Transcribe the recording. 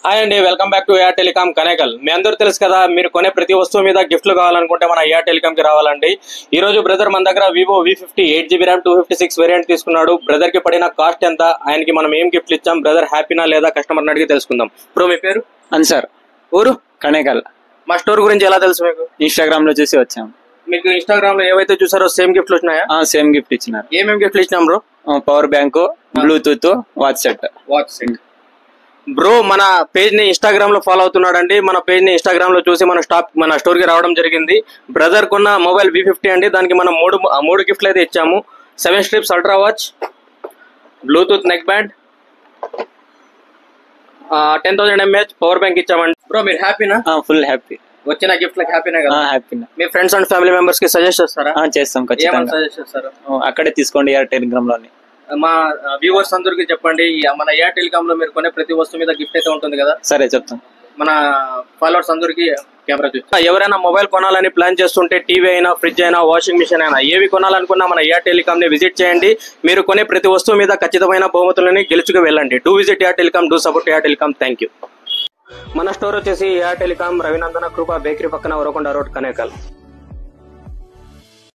Hi అండి, welcome back to AR telecom Kanekal. మీ అందరూ తెలుసు కదా, మీరు కొనే ప్రతి వస్తువు మీద గిఫ్ట్లు కావాలనుకుంటే మన ఏఆర్ టెలికాం కి రావాలండి. ఈ రోజు బ్రదర్ మన దగ్గర Vivo V50 8GB RAM 256 variant తీసుకున్నాడు. బ్రదర్ కి పడిన కాస్ట్ ఎంత, ఆయనకి మనం ఏం గిఫ్ట్లు ఇచ్చాం, బ్రదర్ హ్యాపీనా లేదా కస్టమర్ అడిగి తెలుసుకుందాం. బ్రో మీ పేరు? అన్సార్, ఊరు? కనేకల్. మా స్టోర్ గురించి ఎలా తెలుసు మీకు? ఇన్స్టాగ్రామ్ లో చూసి వచ్చాం. మీకు ఇన్స్టాగ్రామ్ లో ఏవైతే చూసారో సేమ్ గిఫ్ట్లు వచ్చినాయా? సేమ్ గిఫ్ట్ ఇచ్చినారు. ఏమేమి గిఫ్ట్లు ఇచ్చినాం bro? Power bank, Bluetooth, watch set. Bro మన పేజ్ ని ఇన్స్టాగ్రామ్ లో ఫాలో అవుతున్నాడండి. మన పేజ్ ని ఇన్స్టాగ్రామ్ లో చూసి మన స్టోర్ కి రావడం జరిగింది. బ్రదర్ కొన్న మొబైల్ V50 అండి. దానికి మనం మూడు గిఫ్ట్లు అయితే ఇచ్చాము. 7 strips ultra watch, bluetooth neck band, 10,000 mAh power bank ఇచ్చామండి. బ్రో మీరు హ్యాపీనా? Full happy. వచ్చిన గిఫ్ట్ లకి హ్యాపీనా కదా? హ్యాపీ. మీ ఫ్రెండ్స్ అండ్ ఫ్యామిలీ మెంబర్స్ కి సజెస్ట్ చేస్తారా? చేస్తాం ఖచ్చితంగా. సజెస్ట్ చేస్తారు? అక్కడే తీసుకోండి, ఏఆర్ టెలిగ్రామ్ లోని. మా వ్యూవర్స్ అందరికి చెప్పండి, మన ఏఆర్ టెలికామ్ లో మీరు కొనే ప్రతి వస్తువు మీద గిఫ్ట్ అయితే ఉంటుంది కదా? సరే చెప్తాం. మన ఫాలోవర్స్ అందరికి కెమెరా చూసి ఎవరైనా మొబైల్ కొనాలని ప్లాన్ చేస్తుంటే టీవీ అయినా, ఫ్రిడ్జ్ అయినా, వాషింగ్ మిషన్ అయినా ఏవి కొనాలనుకున్నా మన ఏఆర్ టెలికామ్ ని విజిట్ చేయండి. మీరు కొనే ప్రతి వస్తువు మీద ఖచ్చితమైన బహుమతులని గెలుచుకు వెళ్ళండి. Do visit AR telecom, do support AR telecom. Thank you. మన స్టోర్ వచ్చేసి AR telecom, Ravinandana Krupa bakery పక్కన, వరకొండ రోడ్, కనేకల్.